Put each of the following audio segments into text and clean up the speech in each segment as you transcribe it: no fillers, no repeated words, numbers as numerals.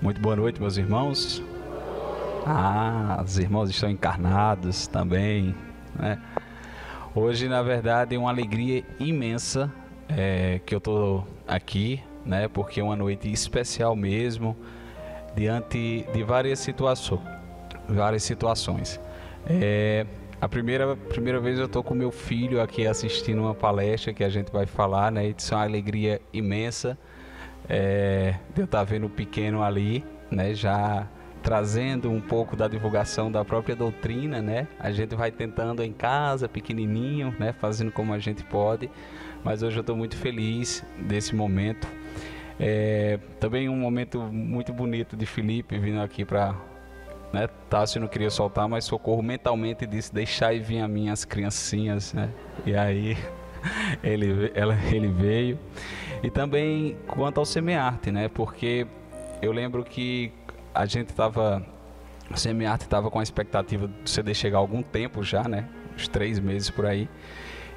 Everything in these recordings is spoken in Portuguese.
Muito boa noite, meus irmãos. Os irmãos estão encarnados também, né? Hoje, na verdade, é uma alegria imensa que eu estou aqui, né? Porque é uma noite especial mesmo, diante de várias situações. A primeira vez eu estou com meu filho aqui assistindo uma palestra que a gente vai falar, né? Isso é uma alegria imensa. De eu estar vendo o pequeno ali, né, já trazendo um pouco da divulgação da própria doutrina, né? A gente vai tentando em casa, pequenininho, né, fazendo como a gente pode, mas hoje eu estou muito feliz desse momento. Também um momento muito bonito de Felipe vindo aqui para, né, Tássio não queria soltar, mas Socorro mentalmente disse: deixai vir a mim as criancinhas, né? E aí ele veio. E também quanto ao Semearte, né? Porque eu lembro que o Semearte estava com a expectativa do CD chegar há algum tempo já, né? Uns 3 meses por aí.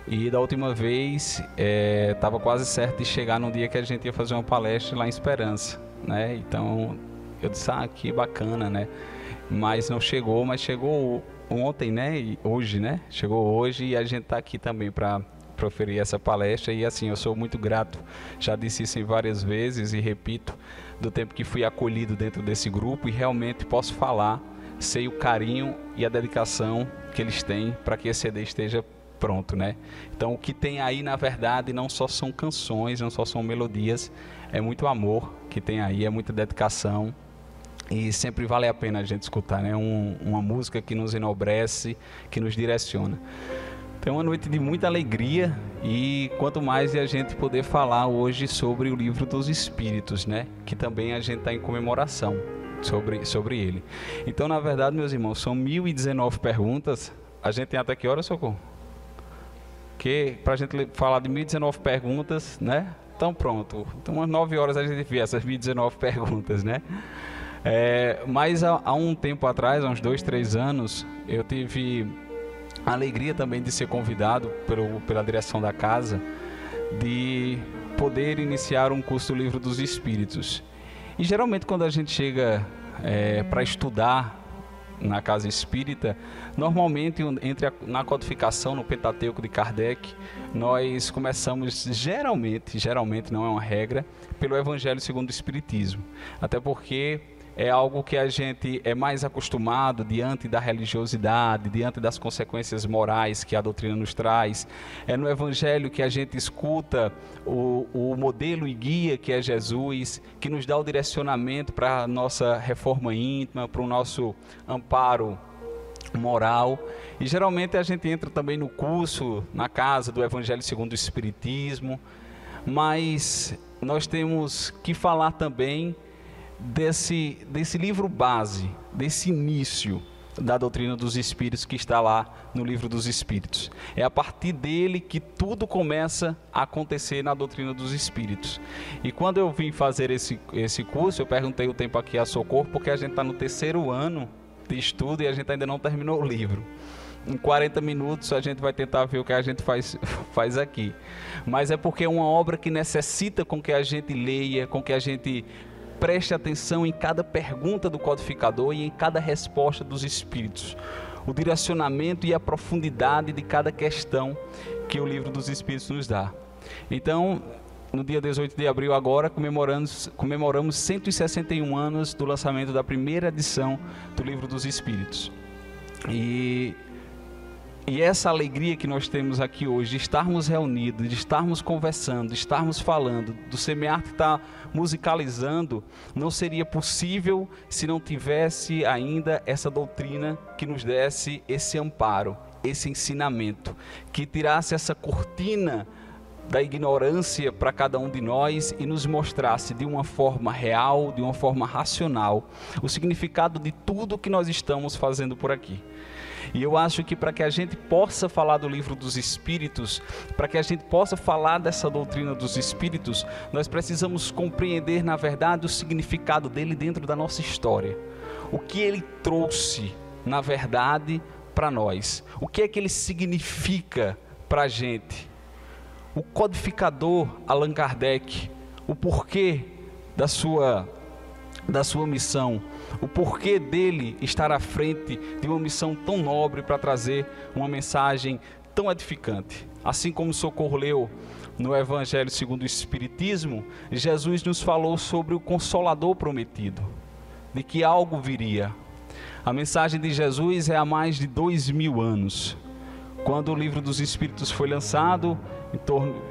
E da última vez estava quase certo de chegar no dia que a gente ia fazer uma palestra lá em Esperança, né? Então eu disse: que bacana, né? Mas não chegou, mas chegou ontem, né? E hoje, né? Chegou hoje e a gente está aqui também para proferir essa palestra. E assim, eu sou muito grato, já disse isso em várias vezes e repito, do tempo que fui acolhido dentro desse grupo, e realmente posso falar, sei o carinho e a dedicação que eles têm para que esse CD esteja pronto, né? Então o que tem aí, na verdade, não só são canções, não só são melodias, é muito amor que tem aí, é muita dedicação, e sempre vale a pena a gente escutar, né? Uma música que nos enobrece, que nos direciona. Então é uma noite de muita alegria, e quanto mais a gente poder falar hoje sobre o Livro dos Espíritos, né? Que também a gente está em comemoração sobre ele. Então, na verdade, meus irmãos, são 1019 perguntas. A gente tem até que hora, Socorro? Que para a gente falar de 1019 perguntas, né? Então pronto, então umas 9 horas a gente vê essas 1019 perguntas, né? Mas há um tempo atrás, há uns 2, 3 anos, eu tive a alegria também de ser convidado pela direção da casa de poder iniciar um curso do Livro dos Espíritos. E geralmente quando a gente chega para estudar na casa espírita, normalmente na codificação, no Pentateuco de Kardec, nós começamos geralmente não é uma regra, pelo Evangelho segundo o Espiritismo, até porque é algo que a gente é mais acostumado diante da religiosidade, diante das consequências morais que a doutrina nos traz. É no Evangelho que a gente escuta o modelo e guia que é Jesus, que nos dá o direcionamento para a nossa reforma íntima, para o nosso amparo moral. E geralmente a gente entra também no curso, na casa do Evangelho segundo o Espiritismo, mas nós temos que falar também desse livro base, desse início da doutrina dos Espíritos que está lá no Livro dos Espíritos. É a partir dele que tudo começa a acontecer na doutrina dos Espíritos. E quando eu vim fazer esse curso, eu perguntei o tempo aqui a Socorro, porque a gente está no 3º ano de estudo e a gente ainda não terminou o livro. Em 40 minutos a gente vai tentar ver o que a gente faz aqui. Mas é porque é uma obra que necessita com que a gente leia, com que a gente preste atenção em cada pergunta do codificador e em cada resposta dos Espíritos. O direcionamento e a profundidade de cada questão que o Livro dos Espíritos nos dá. Então, no dia 18 de abril agora, comemoramos 161 anos do lançamento da primeira edição do Livro dos Espíritos. E essa alegria que nós temos aqui hoje, de estarmos reunidos, de estarmos conversando, de estarmos falando, do Semearte estar musicalizando, não seria possível se não tivesse ainda essa doutrina que nos desse esse amparo, esse ensinamento, que tirasse essa cortina da ignorância para cada um de nós e nos mostrasse de uma forma real, de uma forma racional, o significado de tudo que nós estamos fazendo por aqui. E eu acho que para que a gente possa falar do Livro dos Espíritos, para que a gente possa falar dessa doutrina dos Espíritos, nós precisamos compreender, na verdade, o significado dele dentro da nossa história. O que ele trouxe, na verdade, para nós. O que é que ele significa para a gente. O codificador Allan Kardec, o porquê da sua da sua missão, o porquê dele estar à frente de uma missão tão nobre para trazer uma mensagem tão edificante. Assim como o Socorro leu no Evangelho segundo o Espiritismo, Jesus nos falou sobre o Consolador prometido, de que algo viria. A mensagem de Jesus é há mais de 2000 anos. Quando o Livro dos Espíritos foi lançado,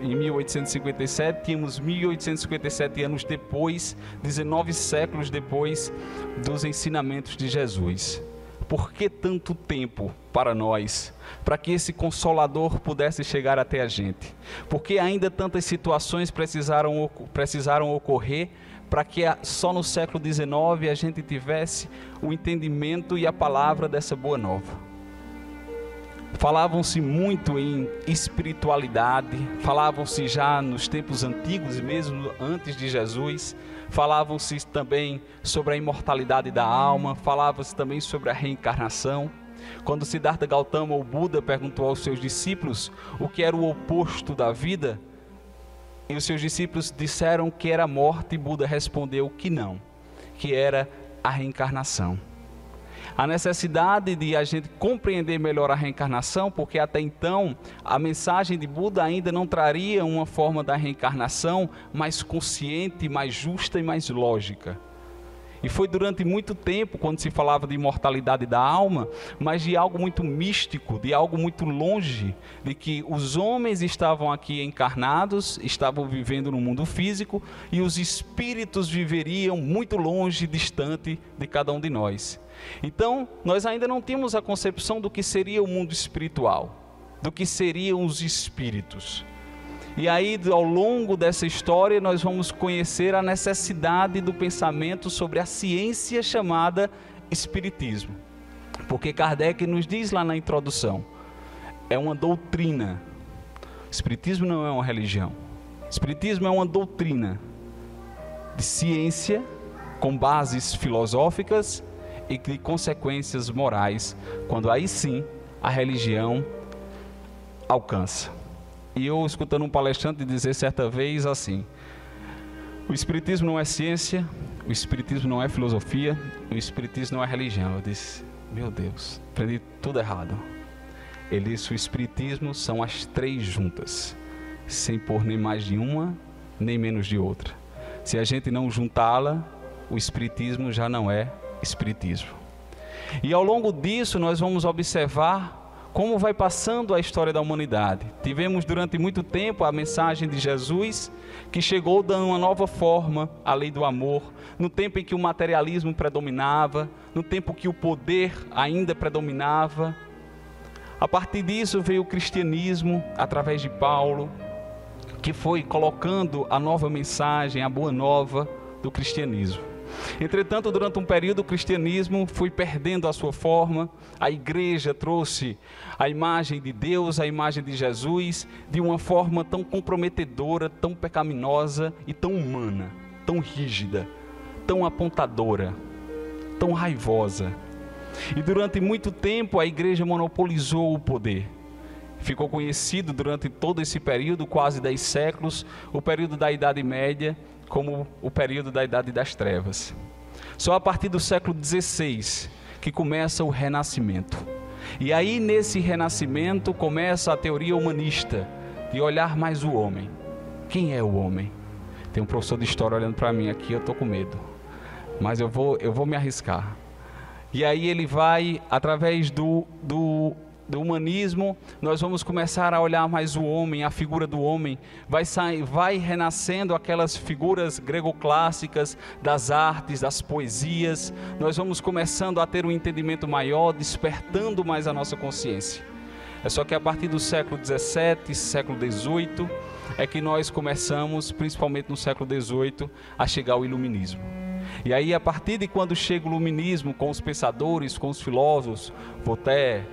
em 1857, tínhamos 1857 anos depois, 19 séculos depois dos ensinamentos de Jesus. Por que tanto tempo para nós, para que esse Consolador pudesse chegar até a gente? Por que ainda tantas situações precisaram ocorrer para que só no século XIX a gente tivesse o entendimento e a palavra dessa boa nova? Falavam-se muito em espiritualidade, falavam-se já nos tempos antigos, mesmo antes de Jesus, falavam-se também sobre a imortalidade da alma, falava-se também sobre a reencarnação. Quando Siddhartha Gautama, o Buda, perguntou aos seus discípulos o que era o oposto da vida, e os seus discípulos disseram que era a morte, e Buda respondeu que não, que era a reencarnação. A necessidade de a gente compreender melhor a reencarnação, porque até então a mensagem de Buda ainda não traria uma forma da reencarnação mais consciente, mais justa e mais lógica. E foi durante muito tempo, quando se falava de imortalidade da alma, mas de algo muito místico, de algo muito longe, de que os homens estavam aqui encarnados, estavam vivendo no mundo físico, e os espíritos viveriam muito longe, distante de cada um de nós. Então, nós ainda não tínhamos a concepção do que seria o mundo espiritual, do que seriam os espíritos. E aí, ao longo dessa história, nós vamos conhecer a necessidade do pensamento sobre a ciência chamada Espiritismo. Porque Kardec nos diz lá na introdução, é uma doutrina. O Espiritismo não é uma religião. O Espiritismo é uma doutrina de ciência com bases filosóficas e de consequências morais, quando aí sim a religião alcança. E eu escutando um palestrante dizer certa vez assim: o Espiritismo não é ciência, o Espiritismo não é filosofia, o Espiritismo não é religião. Eu disse, meu Deus, aprendi tudo errado. Ele disse, o Espiritismo são as três juntas, sem pôr nem mais de uma, nem menos de outra. Se a gente não juntá-la, o Espiritismo já não é Espiritismo. E ao longo disso nós vamos observar como vai passando a história da humanidade. Tivemos durante muito tempo a mensagem de Jesus, que chegou dando uma nova forma à lei do amor, no tempo em que o materialismo predominava, no tempo que o poder ainda predominava. A partir disso veio o cristianismo, através de Paulo, que foi colocando a nova mensagem, a boa nova do cristianismo. Entretanto, durante um período, o cristianismo foi perdendo a sua forma, a igreja trouxe a imagem de Deus, a imagem de Jesus, de uma forma tão comprometedora, tão pecaminosa e tão humana, tão rígida, tão apontadora, tão raivosa. E durante muito tempo a igreja monopolizou o poder. Ficou conhecido durante todo esse período, quase 10 séculos, o período da Idade Média, como o período da Idade das Trevas. Só a partir do século XVI que começa o Renascimento. E aí nesse Renascimento começa a teoria humanista, de olhar mais o homem. Quem é o homem? Tem um professor de história olhando para mim aqui, eu estou com medo. Mas eu vou me arriscar. E aí ele vai, através do humanismo, nós vamos começar a olhar mais o homem, a figura do homem, vai renascendo aquelas figuras grego-clássicas das artes, das poesias, nós vamos começando a ter um entendimento maior, despertando mais a nossa consciência. É só que a partir do século XVII, século XVIII, é que nós começamos, principalmente no século XVIII, a chegar ao iluminismo. E aí, a partir de quando chega o iluminismo, com os pensadores, com os filósofos, Voltaire,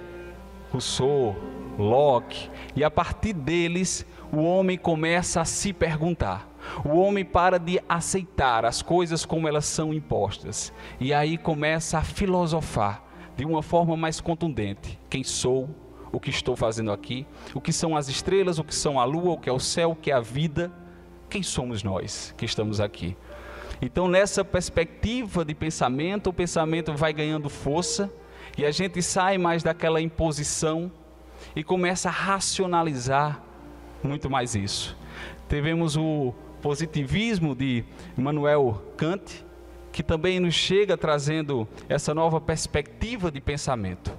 Rousseau, Locke, e a partir deles o homem começa a se perguntar. O homem para de aceitar as coisas como elas são impostas, e aí começa a filosofar de uma forma mais contundente. Quem sou? O que estou fazendo aqui? O que são as estrelas? O que são a lua? O que é o céu? O que é a vida? Quem somos nós que estamos aqui? Então, nessa perspectiva de pensamento, o pensamento vai ganhando força e a gente sai mais daquela imposição e começa a racionalizar muito mais isso. Tivemos o positivismo de Immanuel Kant, que também nos chega trazendo essa nova perspectiva de pensamento.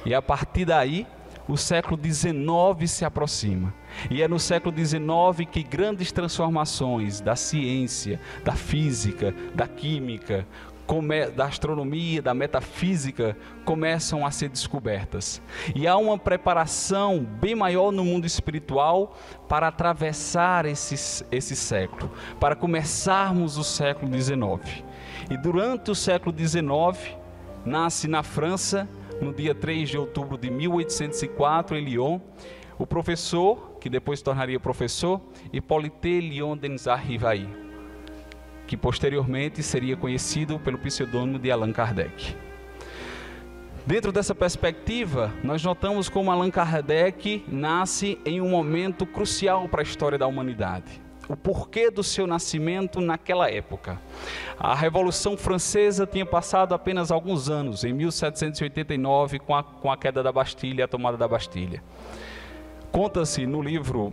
E a partir daí, o século XIX se aproxima. E é no século XIX que grandes transformações da ciência, da física, da química, da astronomia, da metafísica começam a ser descobertas. E há uma preparação bem maior no mundo espiritual para atravessar esse século, para começarmos o século XIX. E durante o século XIX, nasce na França, no dia 3 de outubro de 1804, em Lyon, o professor, que depois se tornaria professor, Hippolyte Léon Denis Rivail, que posteriormente seria conhecido pelo pseudônimo de Allan Kardec. Dentro dessa perspectiva, nós notamos como Allan Kardec nasce em um momento crucial para a história da humanidade. O porquê do seu nascimento naquela época. A Revolução Francesa tinha passado apenas alguns anos, em 1789, com a queda da Bastilha, a tomada da Bastilha. Conta-se no livro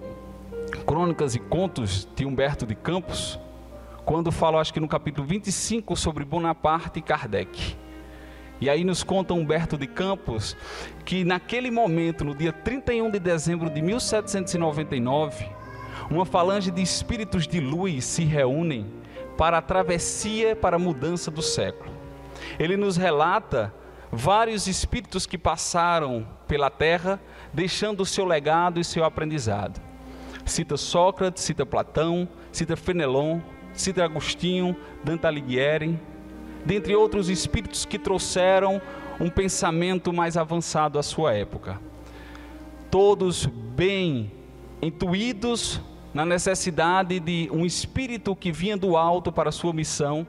Crônicas e Contos de Humberto de Campos, quando fala, acho que no capítulo 25, sobre Bonaparte e Kardec. E aí nos conta Humberto de Campos que naquele momento, no dia 31 de dezembro de 1799, uma falange de espíritos de luz se reúnem para a travessia, para a mudança do século. Ele nos relata vários espíritos que passaram pela terra, deixando o seu legado e seu aprendizado. Cita Sócrates, cita Platão, cita Fenelon, cita Agostinho, Dante Alighieri, dentre outros espíritos que trouxeram um pensamento mais avançado à sua época. Todos bem intuídos na necessidade de um espírito que vinha do alto para a sua missão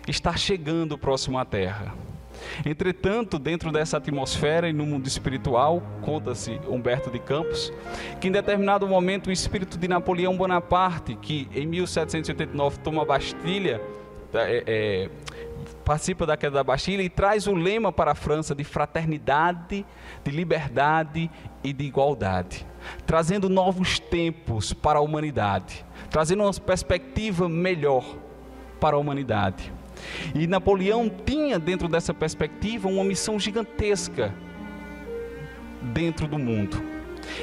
estar chegando próximo à Terra. Entretanto, dentro dessa atmosfera e no mundo espiritual, conta-se Humberto de Campos, que em determinado momento o espírito de Napoleão Bonaparte, que em 1789 toma a Bastilha, participa da queda da Bastilha e traz o lema para a França de fraternidade, de liberdade e de igualdade, trazendo novos tempos para a humanidade, trazendo uma perspectiva melhor para a humanidade. E Napoleão tinha dentro dessa perspectiva uma missão gigantesca dentro do mundo.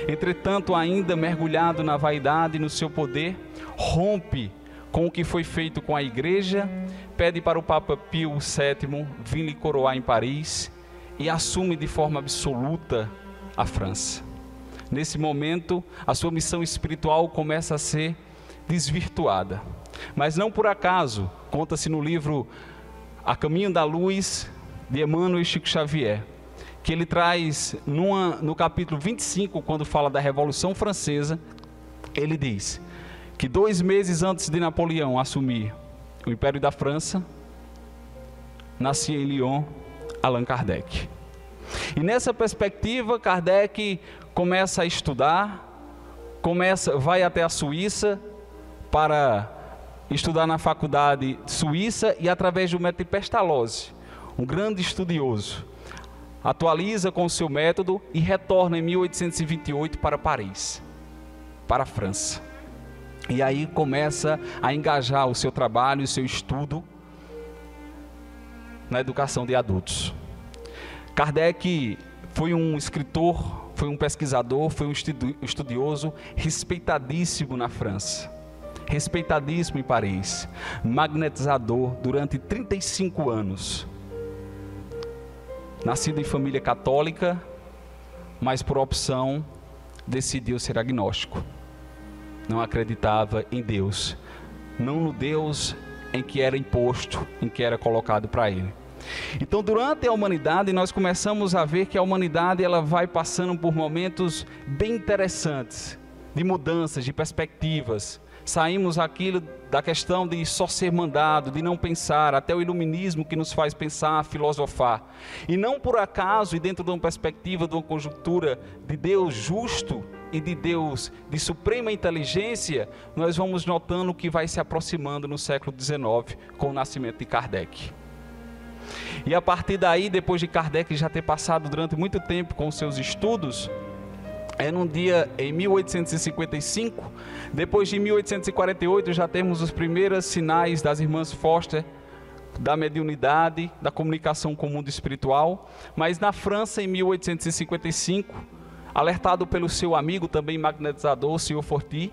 Entretanto, ainda mergulhado na vaidade e no seu poder, rompe com o que foi feito com a igreja, pede para o Papa Pio VII vir lhe coroar em Paris e assume de forma absoluta a França. Nesse momento, a sua missão espiritual começa a ser desvirtuada. Mas não por acaso, conta-se no livro A Caminho da Luz, de Emmanuel e Chico Xavier, que ele traz no capítulo 25, quando fala da Revolução Francesa, ele diz que 2 meses antes de Napoleão assumir o Império da França, nascia em Lyon Allan Kardec. E nessa perspectiva, Kardec começa a estudar, vai até a Suíça para estudar na faculdade suíça e através do método Pestalozzi, um grande estudioso, atualiza com o seu método e retorna em 1828 para Paris, para a França. E aí começa a engajar o seu trabalho e o seu estudo na educação de adultos. Kardec foi um escritor, foi um pesquisador, foi um estudioso respeitadíssimo na França, respeitadíssimo em Paris, magnetizador durante 35 anos. Nascido em família católica, mas por opção decidiu ser agnóstico. Não acreditava em Deus, não no Deus em que era imposto, em que era colocado para ele. Então, durante a humanidade, nós começamos a ver que a humanidade ela vai passando por momentos bem interessantes, de mudanças, de perspectivas. Saímos aquilo da questão de só ser mandado, de não pensar, até o iluminismo que nos faz pensar, filosofar. E não por acaso, e dentro de uma perspectiva, de uma conjuntura de Deus justo e de Deus de suprema inteligência, nós vamos notando que vai se aproximando no século XIX com o nascimento de Kardec. E a partir daí, depois de Kardec já ter passado durante muito tempo com os seus estudos, num dia em 1855, depois de 1848 já temos os primeiros sinais das irmãs Foster, da mediunidade, da comunicação com o mundo espiritual, mas na França em 1855, alertado pelo seu amigo também magnetizador, o Sr. Forti,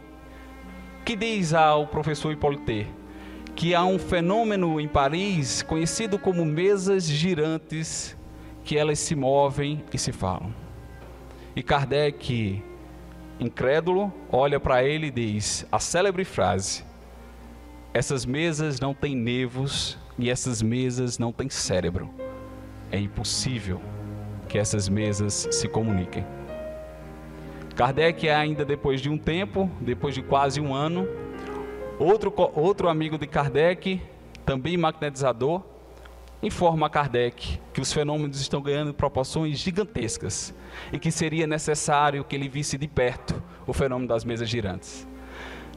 que diz ao professor Hippolyte que há um fenômeno em Paris conhecido como mesas girantes, que elas se movem e se falam. E Kardec, incrédulo, olha para ele e diz a célebre frase: essas mesas não têm nervos e essas mesas não têm cérebro. É impossível que essas mesas se comuniquem. Kardec, ainda depois de um tempo, depois de quase um ano, outro amigo de Kardec, também magnetizador, informa a Kardec que os fenômenos estão ganhando proporções gigantescas e que seria necessário que ele visse de perto o fenômeno das mesas girantes.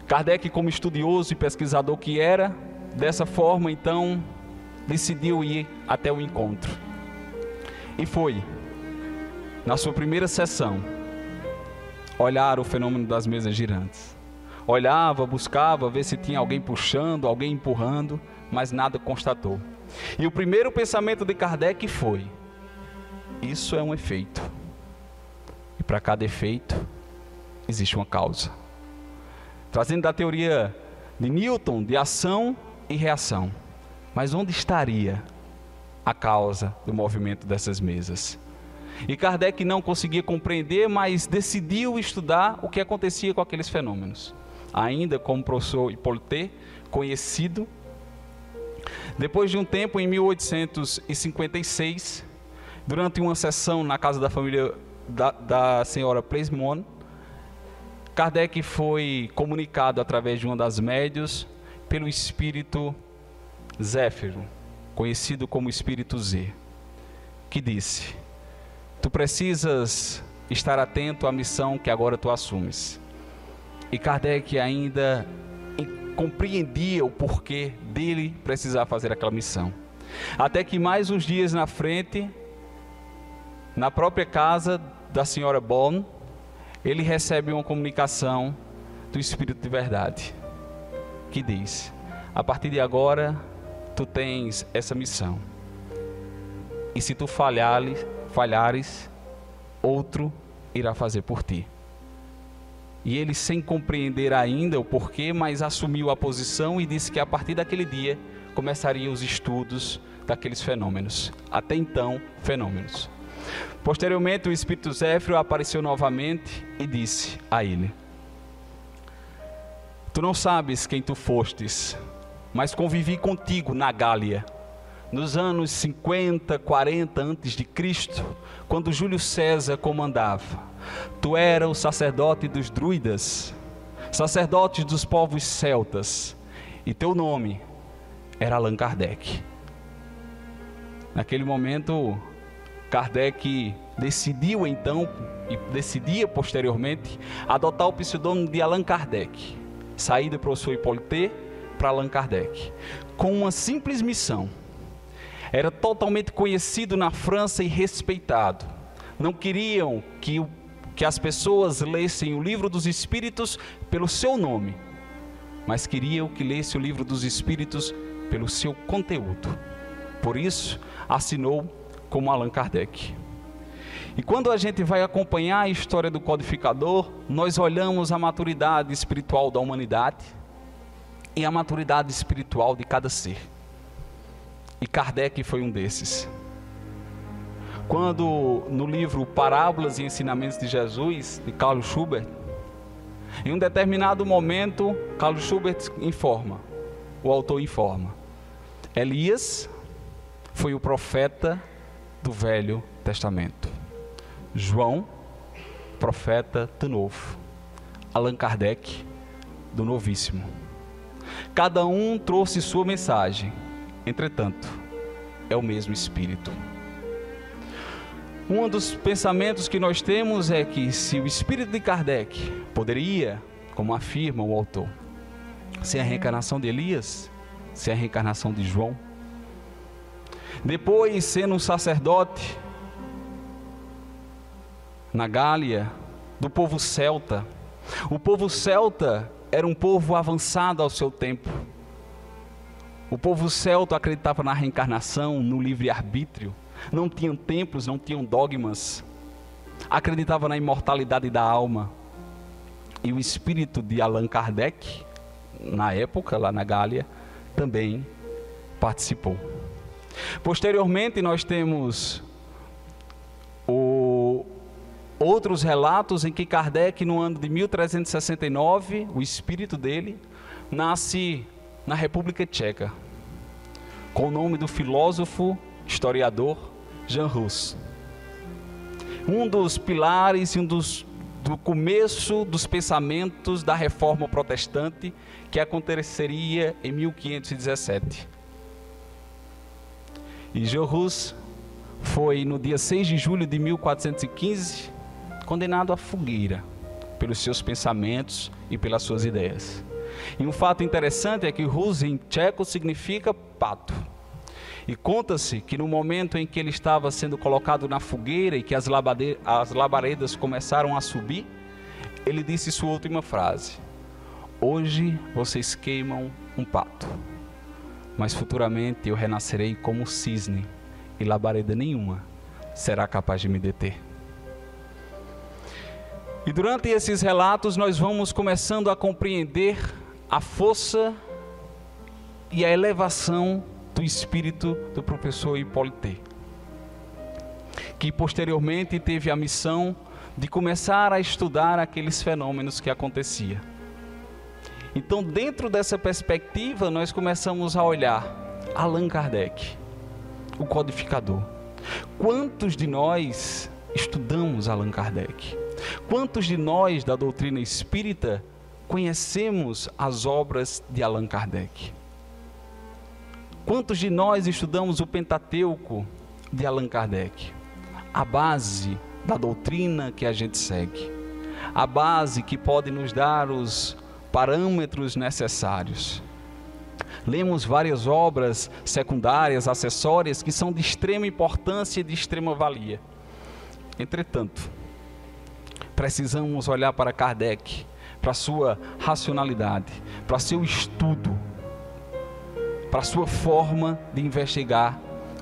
Kardec, como estudioso e pesquisador que era, dessa forma então decidiu ir até o encontro. E foi, na sua primeira sessão, olhar o fenômeno das mesas girantes. Olhava, buscava ver se tinha alguém puxando, alguém empurrando, mas nada constatou. E o primeiro pensamento de Kardec foi: isso é um efeito. E para cada efeito existe uma causa. Trazendo da teoria de Newton de ação e reação. Mas onde estaria a causa do movimento dessas mesas? E Kardec não conseguia compreender, mas decidiu estudar o que acontecia com aqueles fenômenos. Ainda como professor Hippolyte, conhecido. Depois de um tempo, em 1856, durante uma sessão na casa da família da senhora Plesmon, Kardec foi comunicado através de uma das médios pelo espírito Zéfiro, conhecido como espírito Z, que disse: tu precisas estar atento à missão que agora tu assumes. E Kardec ainda compreendia o porquê dele precisar fazer aquela missão. Até que mais uns dias na frente, na própria casa da senhora Bonn, ele recebe uma comunicação do Espírito de Verdade, que diz: a partir de agora, tu tens essa missão. E se tu falhares, outro irá fazer por ti. E ele, sem compreender ainda o porquê, mas assumiu a posição e disse que a partir daquele dia começariam os estudos daqueles fenômenos. Até então, fenômenos. Posteriormente, o espírito Zéfiro apareceu novamente e disse a ele: tu não sabes quem tu fostes, mas convivi contigo na Gália, nos anos 50, 40 antes de Cristo, quando Júlio César comandava. Tu era o sacerdote dos druidas, sacerdote dos povos celtas, e teu nome era Allan Kardec. Naquele momento, Kardec decidiu então, e decidia posteriormente, adotar o pseudônimo de Allan Kardec, sair do professor Hippolyte para Allan Kardec, com uma simples missão. Era totalmente conhecido na França e respeitado. Não queriam que as pessoas lessem o livro dos Espíritos pelo seu nome, mas queriam que lesse o livro dos Espíritos pelo seu conteúdo. Por isso, assinou como Allan Kardec. E quando a gente vai acompanhar a história do codificador, nós olhamos a maturidade espiritual da humanidade e a maturidade espiritual de cada ser. E Kardec foi um desses. Quando no livro Parábolas e Ensinamentos de Jesus, de Carl Schubert, em um determinado momento, Carl Schubert informa, o autor informa: Elias foi o profeta do Velho Testamento, João, profeta do Novo, Allan Kardec, do Novíssimo. Cada um trouxe sua mensagem, entretanto, é o mesmo Espírito. Um dos pensamentos que nós temos é que se o espírito de Kardec poderia, como afirma o autor, ser a reencarnação de Elias, ser a reencarnação de João, depois sendo um sacerdote na Gália, do povo celta. O povo celta era um povo avançado ao seu tempo. O povo celta acreditava na reencarnação, no livre-arbítrio. Não tinham templos, não tinham dogmas. Acreditava na imortalidade da alma. E o espírito de Allan Kardec, na época, lá na Gália, também participou. Posteriormente, nós temos outros relatos em que Kardec, no ano de 1369, o espírito dele nasce na República Tcheca, com o nome do filósofo, historiador Jan Hus. Um dos pilares e do começo dos pensamentos da Reforma Protestante, que aconteceria em 1517. E Jan Hus foi no dia 6 de julho de 1415 condenado à fogueira pelos seus pensamentos e pelas suas ideias. E um fato interessante é que Hus em tcheco significa pato. E conta-se que no momento em que ele estava sendo colocado na fogueira e que as labaredas começaram a subir, ele disse sua última frase: hoje vocês queimam um pato, mas futuramente eu renascerei como um cisne e labareda nenhuma será capaz de me deter. E durante esses relatos nós vamos começando a compreender a força e a elevação do espírito do professor Hippolyte, que posteriormente teve a missão de começar a estudar aqueles fenômenos que aconteciam. Então, dentro dessa perspectiva, nós começamos a olhar Allan Kardec, o codificador. Quantos de nós estudamos Allan Kardec? Quantos de nós da doutrina espírita conhecemos as obras de Allan Kardec? Quantos de nós estudamos o Pentateuco de Allan Kardec? A base da doutrina que a gente segue, a base que pode nos dar os parâmetros necessários. Lemos várias obras secundárias, acessórias, que são de extrema importância e de extrema valia. Entretanto, precisamos olhar para Kardec, para sua racionalidade, para seu estudo, para sua forma de investigar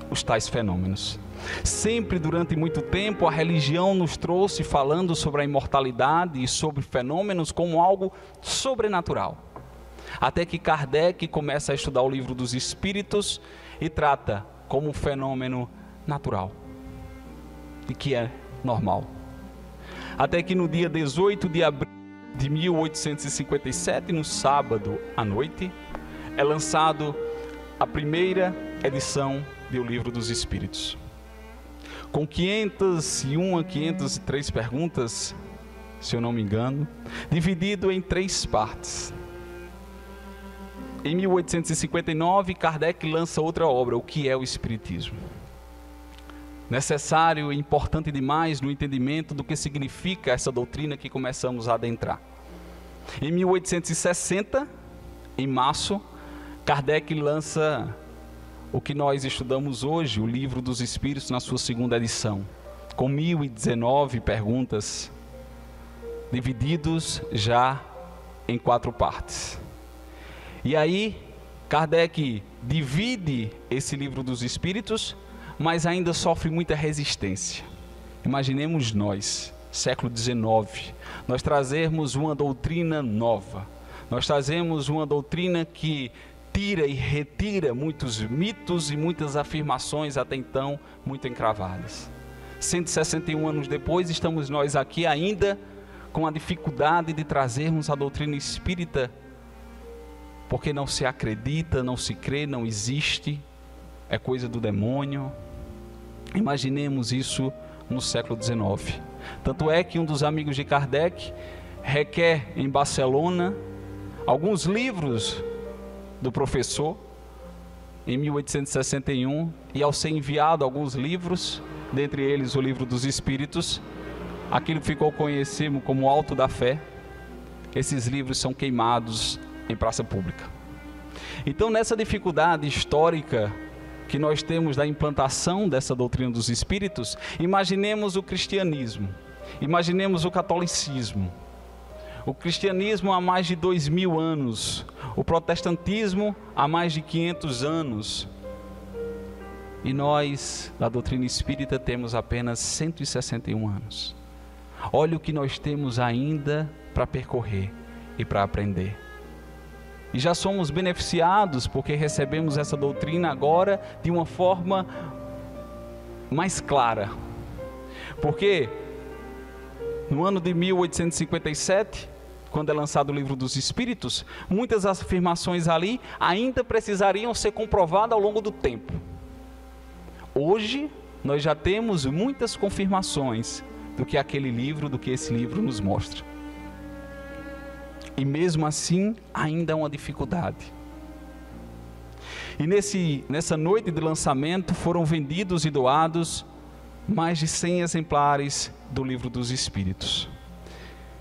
os tais fenômenos. Sempre durante muito tempo a religião nos trouxe falando sobre a imortalidade e sobre fenômenos como algo sobrenatural. Até que Kardec começa a estudar o Livro dos Espíritos e trata como um fenômeno natural e que é normal. Até que no dia 18 de abril de 1857, no sábado à noite, é lançado a primeira edição do Livro dos Espíritos, com 501 a 503 perguntas, se eu não me engano, dividido em 3 partes. Em 1859, Kardec lança outra obra, O que é o Espiritismo? Necessário e importante demais no entendimento do que significa essa doutrina que começamos a adentrar. Em 1860, em março, Kardec lança o que nós estudamos hoje, o Livro dos Espíritos, na sua 2ª edição, com 1019 perguntas, divididos já em 4 partes. E aí, Kardec divide esse Livro dos Espíritos, mas ainda sofre muita resistência. Imaginemos nós, século XIX, nós trazermos uma doutrina nova, nós trazemos uma doutrina que tira e retira muitos mitos e muitas afirmações até então muito encravadas. 161 anos depois, estamos nós aqui ainda com a dificuldade de trazermos a doutrina espírita, porque não se acredita, não se crê, não existe, é coisa do demônio. Imaginemos isso no século XIX. Tanto é que um dos amigos de Kardec requer em Barcelona alguns livros do professor, em 1861, e ao ser enviado alguns livros, dentre eles o Livro dos Espíritos, aquilo que ficou conhecido como Alto da Fé. Esses livros são queimados em praça pública. Então, nessa dificuldade histórica que nós temos da implantação dessa doutrina dos Espíritos, imaginemos o cristianismo, imaginemos o catolicismo. O cristianismo há mais de 2000 anos, o protestantismo há mais de 500 anos. E nós, da doutrina espírita, temos apenas 161 anos. Olha o que nós temos ainda para percorrer e para aprender. E já somos beneficiados porque recebemos essa doutrina agora de uma forma mais clara. Porque no ano de 1857, quando é lançado o Livro dos Espíritos, muitas afirmações ali ainda precisariam ser comprovadas ao longo do tempo. Hoje, nós já temos muitas confirmações do que aquele livro, do que esse livro nos mostra. E mesmo assim, ainda é uma dificuldade. E nessa noite de lançamento, foram vendidos e doados mais de 100 exemplares do Livro dos Espíritos.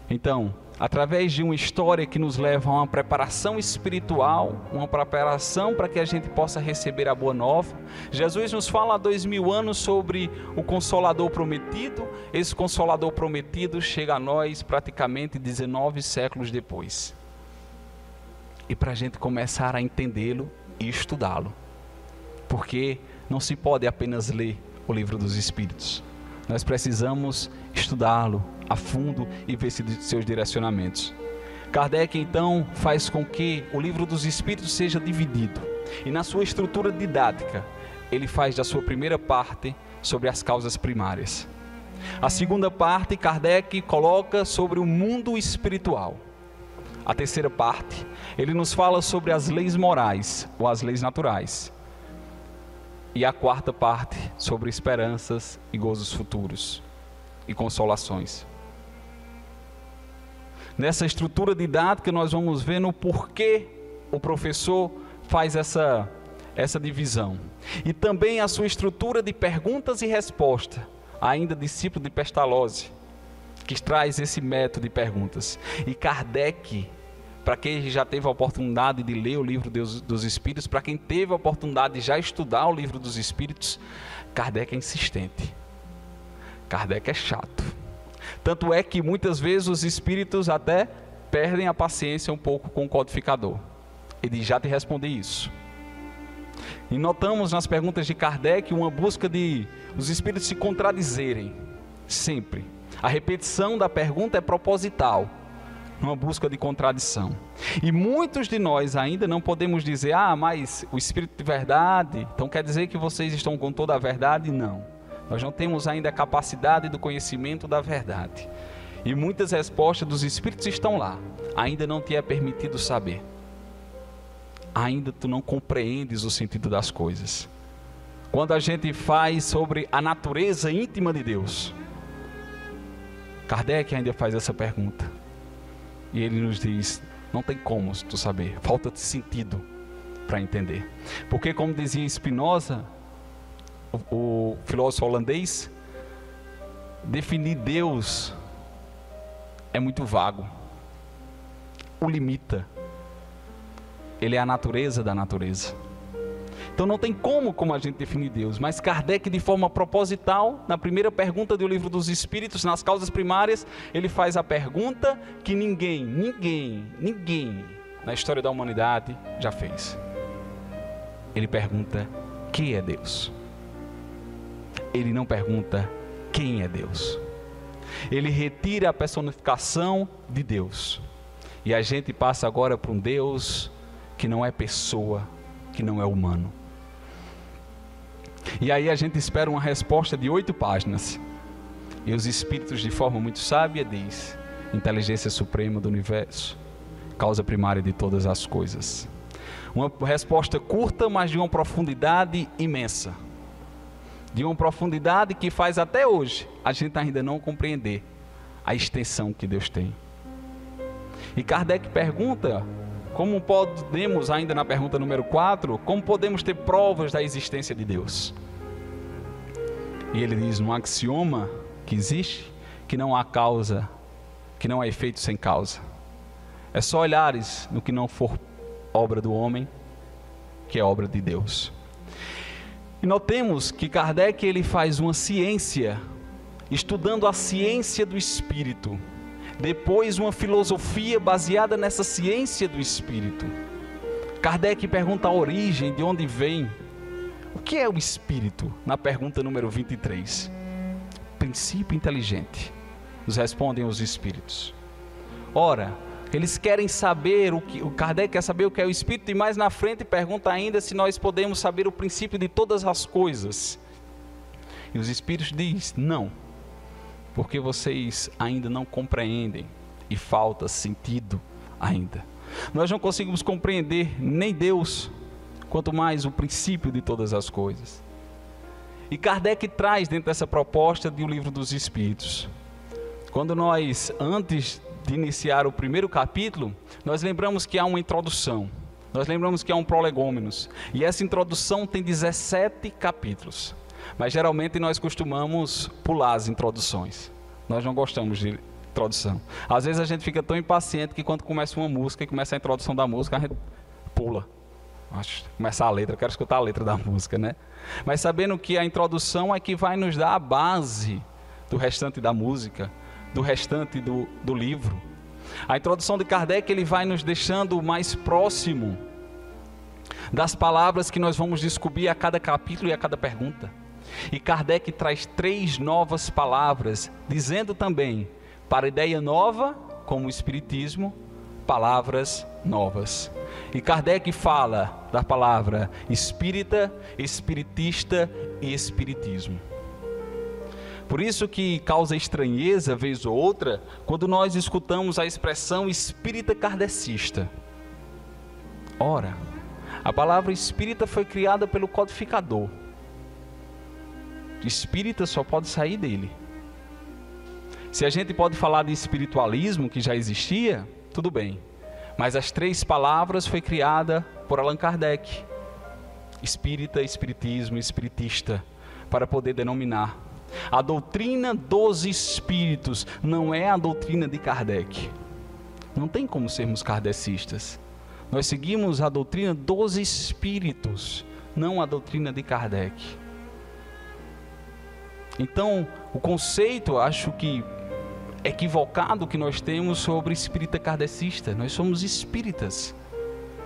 Então, através de uma história que nos leva a uma preparação espiritual, uma preparação para que a gente possa receber a boa nova, Jesus nos fala há 2000 anos sobre o Consolador prometido. Esse Consolador prometido chega a nós praticamente 19 séculos depois. E para a gente começar a entendê-lo e estudá-lo, porque não se pode apenas ler o Livro dos Espíritos. Nós precisamos estudá-lo a fundo e ver seus direcionamentos. Kardec então faz com que o Livro dos Espíritos seja dividido. E na sua estrutura didática, ele faz da sua primeira parte sobre as causas primárias. A segunda parte, Kardec coloca sobre o mundo espiritual. A terceira parte, ele nos fala sobre as leis morais ou as leis naturais. E a quarta parte, sobre esperanças e gozos futuros e consolações. Nessa estrutura didática, nós vamos ver no porquê o professor faz essa divisão. E também a sua estrutura de perguntas e respostas, ainda discípulo de Pestalozzi, que traz esse método de perguntas. E Kardec, para quem já teve a oportunidade de ler o Livro dos Espíritos, para quem teve a oportunidade de já estudar o Livro dos Espíritos, Kardec é insistente. Kardec é chato. Tanto é que muitas vezes os espíritos até perdem a paciência um pouco com o codificador. Ele já te responde isso. E notamos nas perguntas de Kardec uma busca de os espíritos se contradizerem. Sempre. A repetição da pergunta é proposital. Uma busca de contradição. E muitos de nós ainda não podemos dizer, mas o Espírito de verdade, então quer dizer que vocês estão com toda a verdade? Não. Nós não temos ainda a capacidade do conhecimento da verdade. E muitas respostas dos Espíritos estão lá. Ainda não te é permitido saber. Ainda tu não compreendes o sentido das coisas. Quando a gente faz sobre a natureza íntima de Deus, Kardec ainda faz essa pergunta. E ele nos diz, não tem como tu saber, falta-te sentido para entender. Porque como dizia Spinoza, o filósofo holandês, definir Deus é muito vago, o limita. Ele é a natureza da natureza. Então não tem como a gente definir Deus, mas Kardec, de forma proposital, na primeira pergunta do Livro dos Espíritos, nas causas primárias, ele faz a pergunta que ninguém na história da humanidade já fez. Ele pergunta, que é Deus? Ele não pergunta, quem é Deus? Ele retira a personificação de Deus. E a gente passa agora para um Deus que não é pessoa, que não é humano. E aí a gente espera uma resposta de 8 páginas. E os Espíritos, de forma muito sábia, diz: inteligência suprema do universo, causa primária de todas as coisas. Uma resposta curta, mas de uma profundidade imensa. De uma profundidade que faz até hoje a gente ainda não compreender a extensão que Deus tem. E Kardec pergunta, como podemos, ainda na pergunta número 4, como podemos ter provas da existência de Deus? E ele diz um axioma que existe, que não há causa, que não há efeito sem causa. É só olhares no que não for obra do homem, que é obra de Deus. E notemos que Kardec ele faz uma ciência, estudando a ciência do Espírito. Depois uma filosofia baseada nessa ciência do Espírito. Kardec pergunta a origem, de onde vem. O que é o Espírito? Na pergunta número 23. Princípio inteligente. Nos respondem os Espíritos. Ora, eles querem saber, o Kardec quer saber o que é o Espírito, e mais na frente pergunta ainda se nós podemos saber o princípio de todas as coisas. E os Espíritos dizem, não, porque vocês ainda não compreendem, e falta sentido ainda. Nós não conseguimos compreender nem Deus, quanto mais o princípio de todas as coisas. E Kardec traz dentro dessa proposta de O Livro dos Espíritos. Quando nós, antes de iniciar o primeiro capítulo, nós lembramos que há uma introdução. Nós lembramos que há um prolegômenos. E essa introdução tem 17 capítulos. Mas geralmente nós costumamos pular as introduções. Nós não gostamos de introdução. Às vezes a gente fica tão impaciente que quando começa uma música e começa a introdução da música, a gente pula. Começa a letra, eu quero escutar a letra da música, né? Mas sabendo que a introdução é que vai nos dar a base do restante da música, do restante do livro. A introdução de Kardec, ele vai nos deixando mais próximo das palavras que nós vamos descobrir a cada capítulo e a cada pergunta. E Kardec traz 3 novas palavras, dizendo também, para ideia nova, como o Espiritismo, palavras novas. E Kardec fala da palavra espírita, espiritista e espiritismo. Por isso que causa estranheza, vez ou outra, quando nós escutamos a expressão espírita kardecista. Ora, a palavra espírita foi criada pelo codificador. Espírita só pode sair dele. Se a gente pode falar de espiritualismo, que já existia, tudo bem. Mas as 3 palavras foi criada por Allan Kardec. Espírita, espiritismo, espiritista, para poder denominar. A doutrina dos espíritos não é a doutrina de Kardec. Não tem como sermos kardecistas. Nós seguimos a doutrina dos espíritos, não a doutrina de Kardec. Então, o conceito, acho que equivocado que nós temos sobre espírita kardecista. Nós somos espíritas.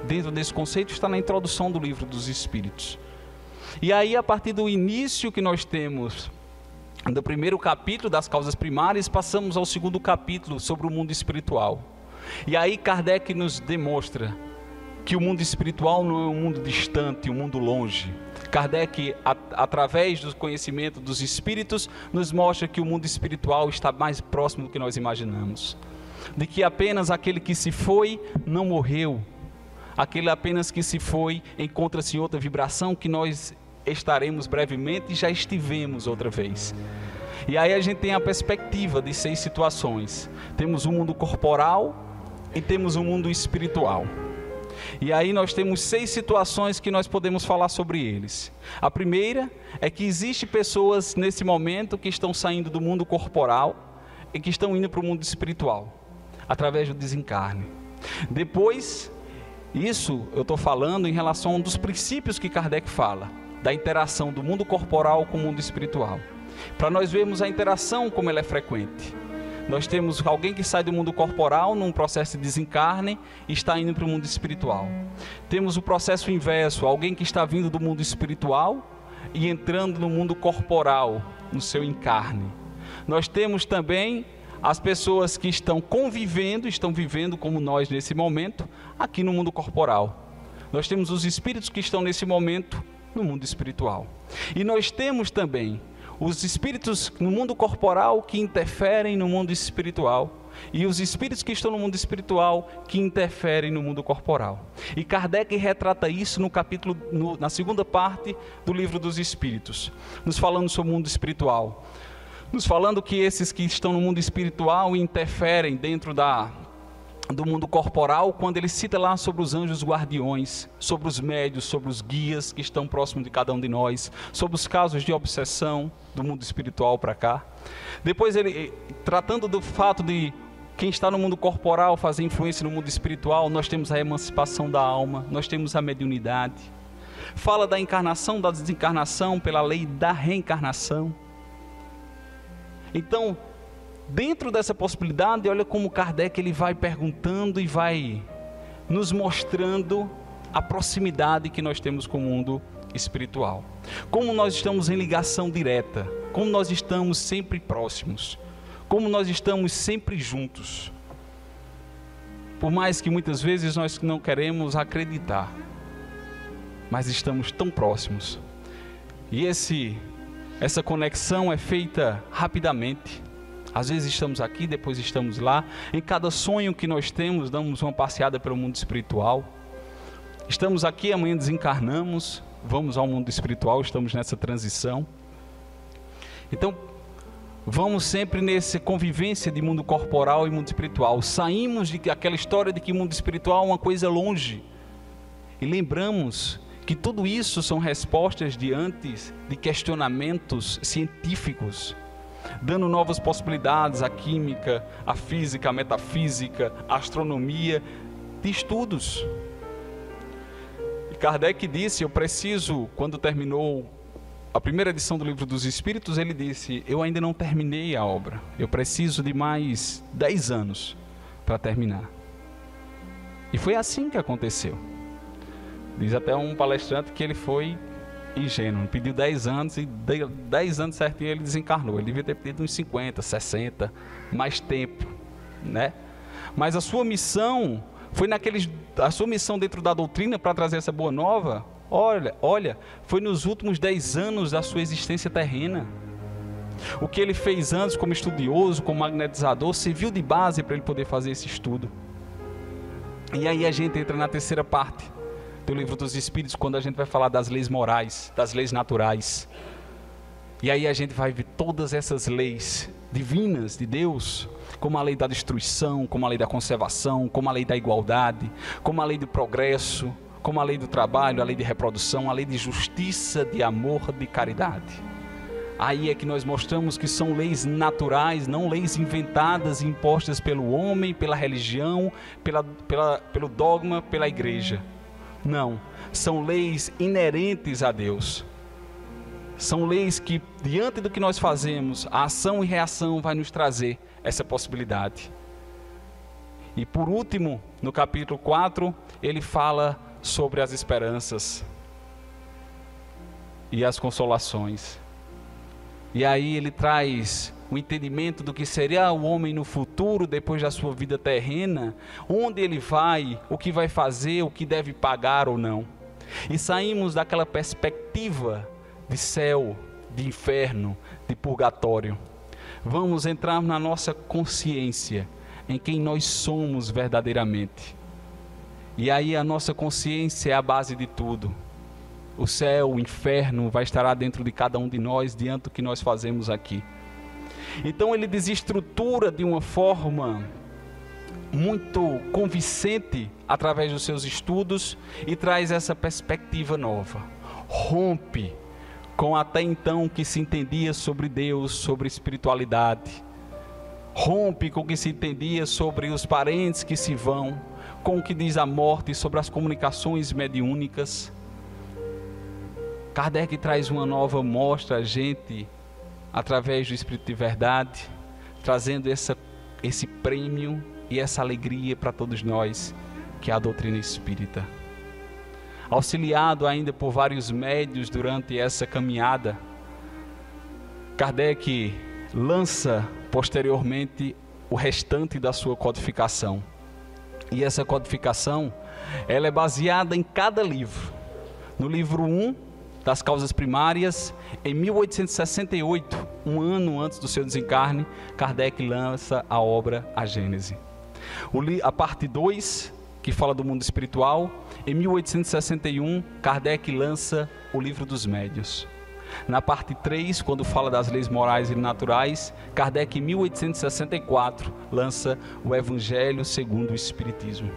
Dentro desse conceito está na introdução do Livro dos Espíritos. E aí, a partir do início que nós temos do primeiro capítulo das causas primárias, passamos ao segundo capítulo sobre o mundo espiritual. E aí Kardec nos demonstra que o mundo espiritual não é um mundo distante, um mundo longe. Kardec, através do conhecimento dos espíritos, nos mostra que o mundo espiritual está mais próximo do que nós imaginamos. De que apenas aquele que se foi não morreu. Aquele apenas que se foi encontra-se em outra vibração, que nós estaremos brevemente e já estivemos outra vez. E aí a gente tem a perspectiva de 6 situações. Temos o mundo corporal e temos o mundo espiritual. E aí nós temos 6 situações que nós podemos falar sobre eles. A primeira é que existem pessoas nesse momento que estão saindo do mundo corporal e que estão indo para o mundo espiritual, através do desencarne. Depois, isso eu estou falando em relação a um dos princípios que Kardec fala, da interação do mundo corporal com o mundo espiritual. Para nós vermos a interação como ela é frequente. Nós temos alguém que sai do mundo corporal num processo de desencarne e está indo para o mundo espiritual. Temos o processo inverso, alguém que está vindo do mundo espiritual e entrando no mundo corporal, no seu encarne. Nós temos também as pessoas que estão vivendo como nós nesse momento, aqui no mundo corporal. Nós temos os espíritos que estão nesse momento no mundo espiritual. E nós temos também os espíritos no mundo corporal que interferem no mundo espiritual e os espíritos que estão no mundo espiritual que interferem no mundo corporal. E Kardec retrata isso no capítulo, na segunda parte do Livro dos Espíritos, nos falando sobre o mundo espiritual, nos falando que esses que estão no mundo espiritual interferem dentro do mundo corporal, quando ele cita lá sobre os anjos guardiões, sobre os médios, sobre os guias que estão próximos de cada um de nós, sobre os casos de obsessão do mundo espiritual para cá. Depois ele, tratando do fato de quem está no mundo corporal fazer influência no mundo espiritual, nós temos a emancipação da alma, nós temos a mediunidade. Fala da encarnação, da desencarnação, pela lei da reencarnação. Então, dentro dessa possibilidade, olha como Kardec ele vai perguntando e vai nos mostrando a proximidade que nós temos com o mundo espiritual. Como nós estamos em ligação direta, como nós estamos sempre próximos, como nós estamos sempre juntos. Por mais que muitas vezes nós não queremos acreditar, mas estamos tão próximos. E essa conexão é feita rapidamente. Às vezes estamos aqui, depois estamos lá. Em cada sonho que nós temos, damos uma passeada pelo mundo espiritual. Estamos aqui, amanhã desencarnamos, vamos ao mundo espiritual, estamos nessa transição. Então, vamos sempre nessa convivência de mundo corporal e mundo espiritual. Saímos daquela história de que mundo espiritual é uma coisa longe. E lembramos que tudo isso são respostas diante de questionamentos científicos, dando novas possibilidades à química, à física, à metafísica, à astronomia, de estudos. E Kardec disse, eu preciso, quando terminou a primeira edição do Livro dos Espíritos, ele disse, eu ainda não terminei a obra, eu preciso de mais 10 anos para terminar. E foi assim que aconteceu. Diz até um palestrante que ele foi ingênuo, pediu 10 anos e 10 anos certinho ele desencarnou. Ele devia ter pedido uns 50, 60, mais tempo, né? Mas a sua missão foi a sua missão dentro da doutrina para trazer essa boa nova, olha, foi nos últimos 10 anos da sua existência terrena. O que ele fez antes como estudioso, como magnetizador, serviu de base para ele poder fazer esse estudo. E aí a gente entra na terceira parte do Livro dos Espíritos, quando a gente vai falar das leis morais, das leis naturais. E aí a gente vai ver todas essas leis divinas de Deus, como a lei da destruição, como a lei da conservação, como a lei da igualdade, como a lei do progresso, como a lei do trabalho, a lei de reprodução, a lei de justiça, de amor, de caridade. Aí é que nós mostramos que são leis naturais, não leis inventadas e impostas pelo homem, pela religião, pelo dogma, pela igreja. Não, são leis inerentes a Deus. São leis que, diante do que nós fazemos, a ação e reação vai nos trazer essa possibilidade. E por último, no capítulo 4, ele fala sobre as esperanças e as consolações. E aí ele traz o entendimento do que seria o homem no futuro, depois da sua vida terrena, onde ele vai, o que vai fazer, o que deve pagar ou não. E saímos daquela perspectiva de céu, de inferno, de purgatório. Vamos entrar na nossa consciência, em quem nós somos verdadeiramente. E aí a nossa consciência é a base de tudo. O céu, o inferno vai estar dentro de cada um de nós, diante do que nós fazemos aqui. Então ele desestrutura de uma forma muito convincente, através dos seus estudos, e traz essa perspectiva nova. Rompe com até então o que se entendia sobre Deus, sobre espiritualidade. Rompe com o que se entendia sobre os parentes que se vão, com o que diz a morte, sobre as comunicações mediúnicas. Kardec traz uma nova mostra a gente, através do Espírito de Verdade, trazendo esse prêmio e essa alegria para todos nós, que é a doutrina espírita. Auxiliado ainda por vários médios durante essa caminhada, Kardec lança posteriormente o restante da sua codificação. E essa codificação, ela é baseada em cada livro. No livro 1, das causas primárias, em 1868, um ano antes do seu desencarne, Kardec lança a obra A Gênese. A parte 2, que fala do mundo espiritual, em 1861, Kardec lança o Livro dos Médios. Na parte 3, quando fala das leis morais e naturais, Kardec, em 1864, lança o Evangelho segundo o Espiritismo.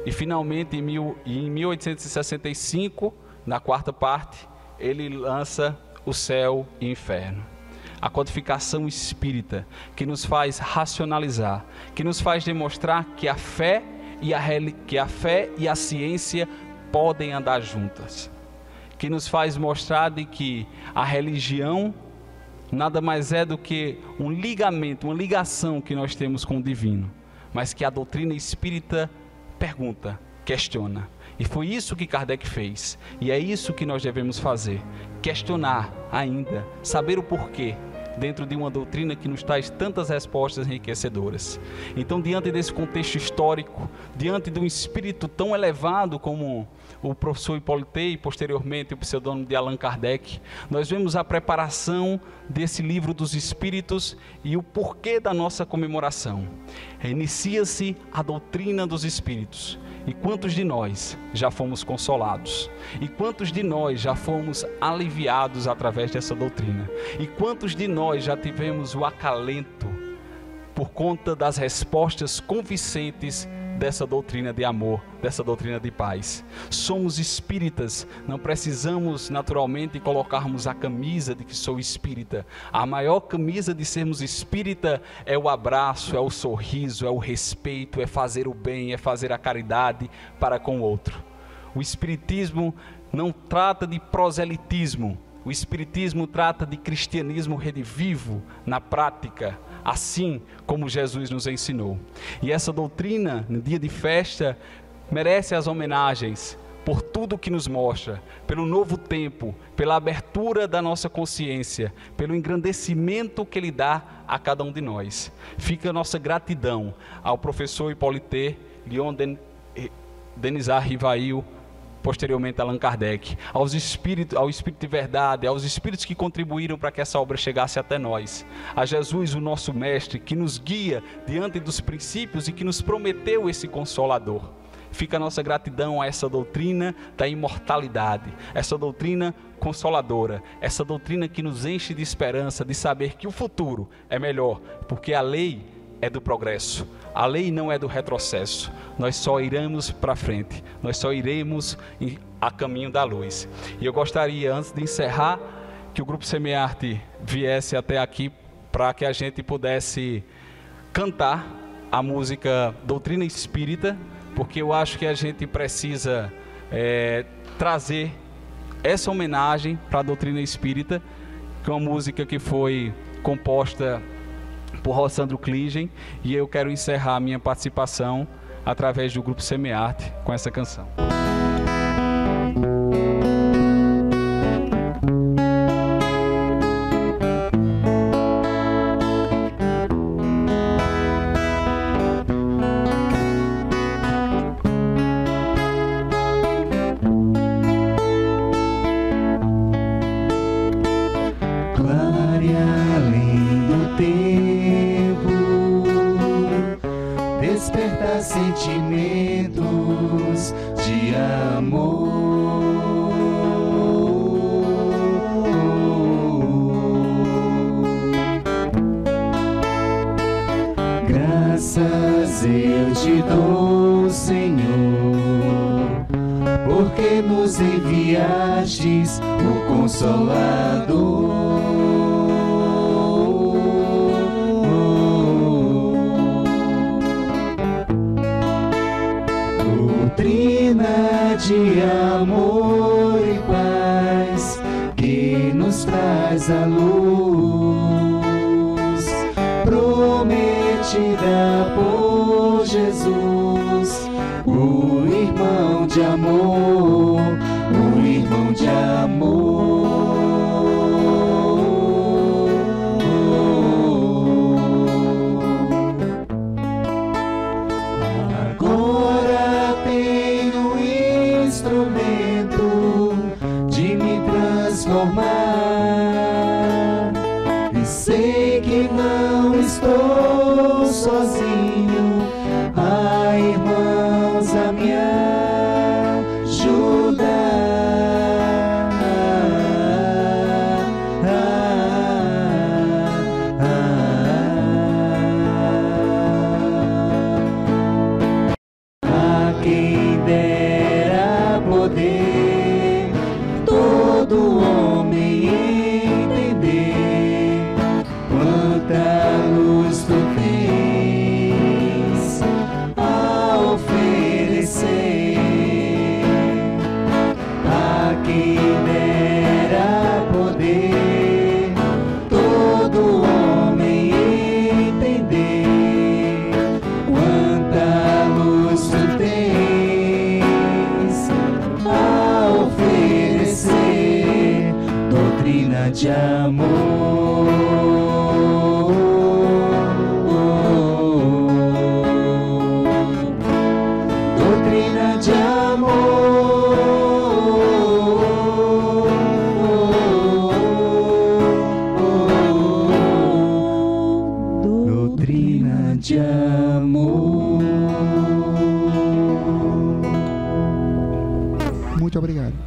E, finalmente, em 1865, na quarta parte, ele lança o Céu e o Inferno. A codificação espírita, que nos faz racionalizar, que nos faz demonstrar que a fé e a ciência podem andar juntas, que nos faz mostrar de que a religião nada mais é do que um ligamento, uma ligação que nós temos com o divino, mas que a doutrina espírita pergunta, questiona. E foi isso que Kardec fez, e é isso que nós devemos fazer, questionar ainda, saber o porquê, dentro de uma doutrina que nos traz tantas respostas enriquecedoras. Então, diante desse contexto histórico, diante de um espírito tão elevado como o professor Hippolyte e posteriormente o pseudônimo de Allan Kardec, nós vemos a preparação desse livro dos Espíritos e o porquê da nossa comemoração. Inicia-se a doutrina dos Espíritos. E quantos de nós já fomos consolados? E quantos de nós já fomos aliviados através dessa doutrina? E quantos de nós já tivemos o acalento por conta das respostas convincentes dessa doutrina de amor, dessa doutrina de paz? Somos espíritas, não precisamos naturalmente colocarmos a camisa de que sou espírita. A maior camisa de sermos espírita é o abraço, é o sorriso, é o respeito, é fazer o bem, é fazer a caridade para com o outro. O espiritismo não trata de proselitismo, o espiritismo trata de cristianismo redivivo na prática, assim como Jesus nos ensinou. E essa doutrina, no dia de festa, merece as homenagens por tudo que nos mostra, pelo novo tempo, pela abertura da nossa consciência, pelo engrandecimento que ele dá a cada um de nós. Fica a nossa gratidão ao professor Hippolyte, Leon Denisard Rivail, posteriormente Allan Kardec, ao Espírito de Verdade, aos Espíritos que contribuíram para que essa obra chegasse até nós, a Jesus, o nosso Mestre, que nos guia diante dos princípios e que nos prometeu esse Consolador. Fica a nossa gratidão a essa doutrina da imortalidade, essa doutrina consoladora, essa doutrina que nos enche de esperança, de saber que o futuro é melhor, porque a lei é do progresso, a lei não é do retrocesso. Nós só iremos para frente, nós só iremos a caminho da luz. E eu gostaria, antes de encerrar, que o Grupo Semearte viesse até aqui para que a gente pudesse cantar a música Doutrina Espírita, porque eu acho que a gente precisa trazer essa homenagem para a doutrina espírita, que é uma música que foi composta por Rossandro Kligen, e eu quero encerrar a minha participação através do Grupo Semearte com essa canção. Despertar sentimentos de amor. Graças eu te dou, Senhor, porque nos enviastes o Consolador. Doutrina de amor e paz que nos traz a luz, prometida por Jesus, o irmão de amor, o irmão de amor. E sei que não estou sozinho, há irmãos a me ajudar. de amor. Doutrina de amor. Doutrina de amor. Muito obrigado.